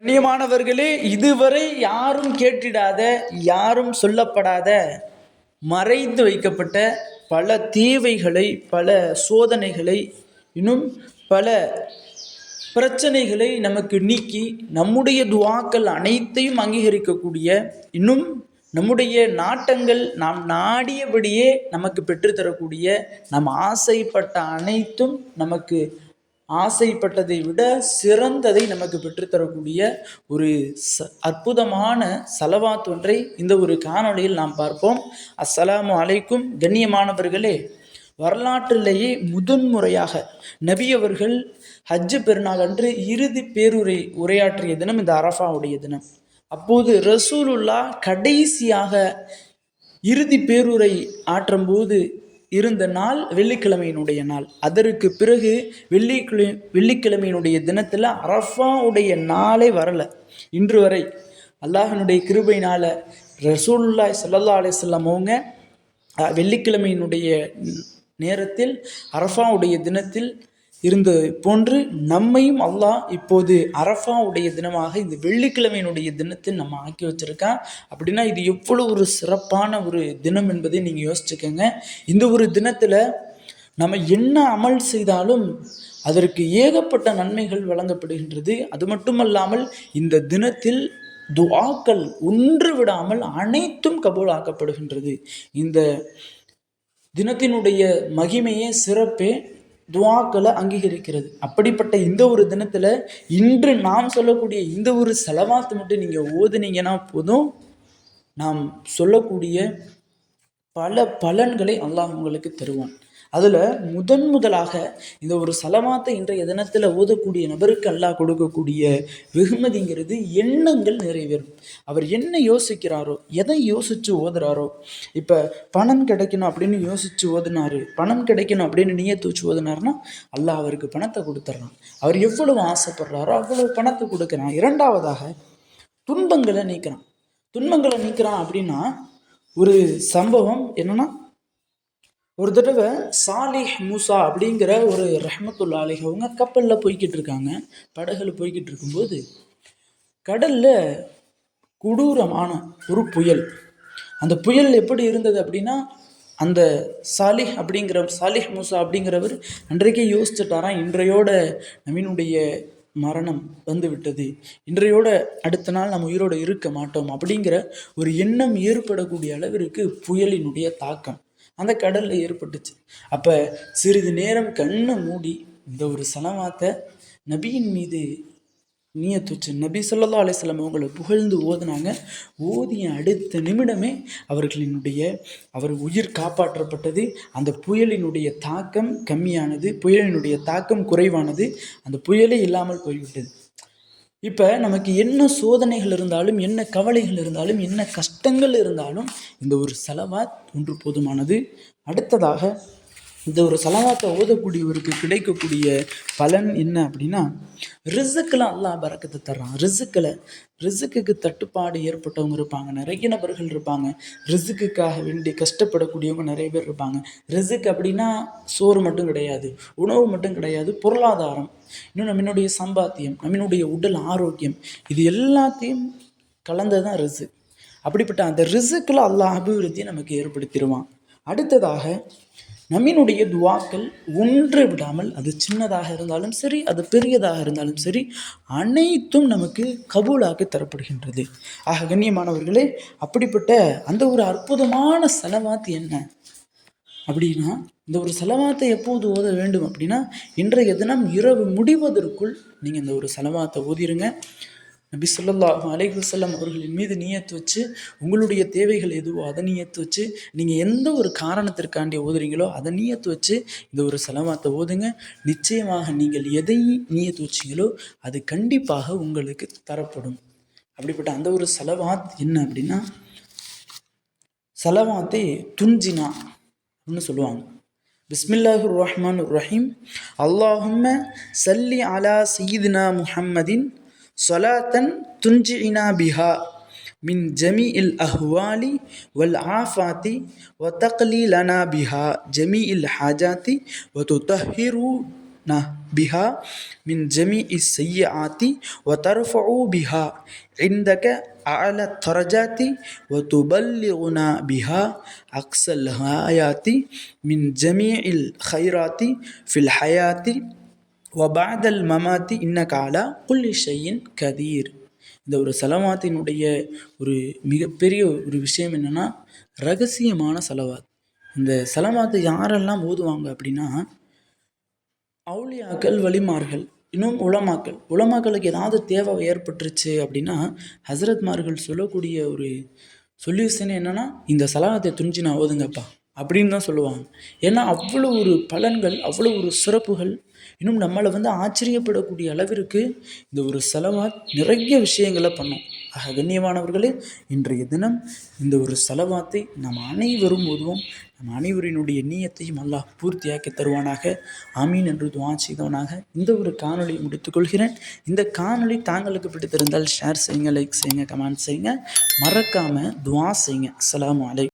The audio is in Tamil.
கண்ணியமானவர்களே, இதுவரை யாரும் கேட்டிடாத, யாரும் சொல்லப்படாத, மறைத்து வைக்கப்பட்ட பல தேவைகளை, பல சோதனைகளை, இன்னும் பல பிரச்சனைகளை நமக்கு நீக்கி நம்முடைய துவாக்கள் அனைத்தையும் அங்கீகரிக்கக்கூடிய, இன்னும் நம்முடைய நாட்டங்கள் நாம் நாடியபடியே நமக்கு பெற்றுத்தரக்கூடிய, நம் ஆசைப்பட்ட அனைத்தும் நமக்கு ஆசைப்பட்டதை விட சிறந்ததை நமக்கு பெற்றுத்தரக்கூடிய ஒரு அற்புதமான சலவாத் ஒன்றை இந்த ஒரு காணொளியில் நாம் பார்ப்போம். அஸ்ஸலாமு அலைக்கும். கண்ணியமானவர்களே, வரலாற்றிலேயே முதன்முறையாக நபி அவர்கள் ஹஜ்ஜு பெருநாள் அன்று இறுதி பேருரை உரையாற்றிய தினம் இந்த அரஃபாவுடைய தினம். அப்போது ரசூலுல்லா கடைசியாக இறுதி பேருரை ஆற்றும்போது இருந்த நாள் வெள்ளிக்கிழமையினுடைய நாள். அதற்கு பிறகு வெள்ளிக்கிழமையினுடைய தினத்தில் அரஃபாவுடைய நாளே வரலை. இன்று வரை அல்லாஹனுடைய கிருபையினால ரசூலுல்லாஹி ஸல்லல்லாஹு அலைஹி வஸல்லம் அவங்க வெள்ளிக்கிழமையினுடைய நேரத்தில் அரஃபாவுடைய தினத்தில் இருந்த போன்று நம்மையும் அல்லாஹ் இப்போது அரஃபாவுடைய தினமாக இந்த வெள்ளிக்கிழமையினுடைய தினத்தில் நம்ம ஆக்கி வச்சிருக்கான். அப்படின்னா இது எவ்வளோ ஒரு சிறப்பான ஒரு தினம் என்பதை நீங்கள் யோசிச்சுக்கோங்க. இந்த ஒரு தினத்தில் நம்ம என்ன அமல் செய்தாலும் அதற்கு ஏகப்பட்ட நன்மைகள் வழங்கப்படுகின்றது. அது மட்டுமல்லாமல் இந்த தினத்தில் துஆக்கள் ஒன்று விடாமல் அனைத்தும் கபூலாக்கப்படுகின்றது. இந்த தினத்தினுடைய மகிமையே சிறப்பே துஆக்களை அங்கீகரிக்கிறது. அப்படிப்பட்ட இந்த ஒரு தினத்தில் இன்று நாம் சொல்லக்கூடிய இந்த ஒரு செலவாத்து மட்டும் நீங்கள் ஓதுனீங்கன்னா போதும், நாம் சொல்லக்கூடிய பல பலன்களை அல்லாஹ் உங்களுக்கு தருவான். அதில் முதலாக இந்த ஒரு சலவாத்தை இன்றைய தினத்தில் ஓதக்கூடிய நபருக்கு அல்லாஹ் கொடுக்கக்கூடிய வெகுமதிங்கிறது எண்ணங்கள் நிறைவேறும். அவர் என்ன யோசிக்கிறாரோ, எதை யோசித்து ஓதுறாரோ, இப்போ பணம் கிடைக்கணும் அப்படின்னு யோசித்து ஓதுனாரு, பணம் கிடைக்கணும் அப்படின்னு நியத்து வச்சு ஓதுனாருன்னா அல்லாஹ் அவருக்கு பணத்தை கொடுத்துட்றான். அவர் எவ்வளவு ஆசைப்படுறாரோ அவ்வளவு பணத்தை கொடுக்குறான். இரண்டாவதாக துன்பங்களை நீக்கிறான் அப்படின்னா ஒரு சம்பவம் என்னன்னா, ஒரு தடவை சாலிஹ் மூசா அப்படிங்கிற ஒரு ரஹ்மத்துல்லா அலைஹி அவங்க கப்பலில் போய்கிட்டு இருக்காங்க. படகுல போய்கிட்டு இருக்கும்போது கடலில் கொடூரமான ஒரு புயல். அந்த புயல் எப்படி இருந்தது அப்படின்னா, அந்த சாலிஹ் மூசா அப்படிங்கிறவர் அன்றைக்கே யோசிச்சுட்டாராம், இன்றையோட நம்மினுடைய மரணம் வந்து விட்டது, இன்றையோட அடுத்த நாள் நம்ம உயிரோடு இருக்க மாட்டோம் அப்படிங்கிற ஒரு எண்ணம் ஏற்படக்கூடிய அளவிற்கு புயலினுடைய தாக்கம் அந்த கடலில் ஏற்பட்டுச்சு. அப்போ சிறிது நேரம் கண்ணை மூடி இந்த ஒரு சலவாத்தை நபியின் மீது நியத்து வச்சு நபி ஸல்லல்லாஹு அலைஹி வஸல்லம் அவங்களை புகழ்ந்து ஓதுனாங்க. ஓதிய அடுத்த நிமிடமே அவர் உயிர் காப்பாற்றப்பட்டது. அந்த புயலினுடைய தாக்கம் கம்மியானது, புயலினுடைய தாக்கம் குறைவானது, அந்த புயலே இல்லாமல் போய்விட்டது. இப்போ நமக்கு என்ன சோதனைகள் இருந்தாலும், என்ன கவலைகள் இருந்தாலும், என்ன கஷ்டங்கள் இருந்தாலும் இந்த ஒரு சலவாத் ஒன்று போதுமானது. அடுத்ததாக இந்த ஒரு சலவாத்தை ஓதக்கூடியவருக்கு கிடைக்கக்கூடிய பலன் என்ன அப்படின்னா, ரிசுக்கில் அல்லாஹ் பரக்கத்தை தர்றான். ரிசுக்குக்கு தட்டுப்பாடு ஏற்பட்டவங்க இருப்பாங்க, நிறைய நபர்கள் இருப்பாங்க. ரிசுக்குக்காக வேண்டி கஷ்டப்படக்கூடியவங்க நிறைய பேர் இருப்பாங்க. ரிசுக் அப்படின்னா சோறு மட்டும் கிடையாது, உணவு மட்டும் கிடையாது, பொருளாதாரம், இன்னும் நம்மளுடைய சம்பாத்தியம், நம்மளுடைய உடல் ஆரோக்கியம், இது எல்லாத்தையும் கலந்ததான் ரிசுக். அப்படிப்பட்ட அந்த ரிசுக்கில் அல்லாஹ் அபிவிருத்தியை நமக்கு ஏற்படுத்திடுவான். அடுத்ததாக நம்மினுடைய துவாக்கள் ஒன்று விடாமல், அது சின்னதாக இருந்தாலும் சரி, அது பெரியதாக இருந்தாலும் சரி, அனைத்தும் நமக்கு கபூலாக்கி தரப்படுகின்றது. ஆக கண்ணியமானவர்களே, அப்படிப்பட்ட அந்த ஒரு அற்புதமான சலவாத் என்ன அப்படின்னா, இந்த ஒரு சலவாத்தை எப்போது ஓத வேண்டும் அப்படின்னா, இன்றைய தினம் இரவு முடிவதற்குள் நீங்கள் இந்த ஒரு சலவாத்தை ஓதிருங்க. நபி ஸல்லல்லாஹு அலைஹி வஸல்லம் அவர்களின் மீது நியத்து வச்சு, உங்களுடைய தேவைகள் எதுவோ அதை நியத்து வச்சு, நீங்கள் எந்த ஒரு காரணத்திற்காண்டி ஓதுறீங்களோ அதை நியத்து வச்சு இந்த ஒரு சலவாத்தை ஓதுங்க. நிச்சயமாக நீங்கள் எதை நியத்து வச்சிங்களோ அது கண்டிப்பாக உங்களுக்கு தரப்படும். அப்படிப்பட்ட அந்த ஒரு சலவாத் என்ன அப்படின்னா, சலவாத்தை துன்ஜினா அப்படின்னு சொல்லுவாங்க. பிஸ்மில்லாஹிர் ரஹ்மானிர் ரஹீம். அல்லாஹும்ம சல்லி அலா சய்யிதினா முஹம்மதின் ஸலாத்தன் துன்ஜினா பிஹா மின் ஜமீஇல் அஹ்வாலி வல் ஆஃபாத்தி வ தக்லி லனா பிஹா ஜமீஇல் ஹாஜாத்தி வ துதஹிரு பிஹா மின் ஜமீஇ ஸய்யிஆத்தி வ தர்ஃபஉ பிஹா இந்தக அஅல தரஜாத்தி வ துபல்லிகுனா பிஹா அக்ஸல் ஹாயாத்தி மின் ஜமீஇல் கைராத்தி ஃபில் ஹயாத்தி வ பஅதல் மமாத்தி இன்னக அலா குல்லி ஷைஇன் கதீர். இந்த ஒரு செலவாத்தினுடைய ஒரு மிகப்பெரிய ஒரு விஷயம் என்னென்னா ரகசியமான செலவாத். இந்த செலவாத்தை யாரெல்லாம் ஓதுவாங்க அப்படின்னா, அவுலியாக்கள், வலிமார்கள், இன்னும் உலமாக்களுக்கு ஏதாவது தேவை ஏற்பட்டுருச்சு அப்படின்னா ஹசரத்மார்கள் சொல்லக்கூடிய ஒரு சொல்யூஷன் என்னென்னா, இந்த செலவாத்தை துணிஞ்சு நான் ஓதுங்கப்பா அப்படின்னு தான் சொல்லுவாங்க. ஏன்னா அவ்வளோ ஒரு பலன்கள், அவ்வளோ ஒரு சிறப்புகள், இன்னும் நம்மளை ஆச்சரியப்படக்கூடிய அளவிற்கு இந்த ஒரு செலவாத் நிறைய விஷயங்களை பண்ணும். ஆக கண்ணியமானவர்களே, இன்றைய தினம் இந்த ஒரு செலவாத்தை நாம் அனைவரும் ஓதுவோம். நம் அனைவரினுடைய நீயத்தையும் அல்லாஹ் பூர்த்தியாக்கி தருவானாக. ஆமீன் என்று துஆ செய்தவனாக இந்த ஒரு காணொலி முடித்துக்கொள்கிறேன். இந்த காணொலி தாங்களுக்கு பிடித்திருந்தால் ஷேர் செய்யுங்க, லைக் செய்யுங்க, கமெண்ட் செய்யுங்க, மறக்காமல் துஆ செய்யுங்க. அஸ்ஸலாமு அலைக்கும்.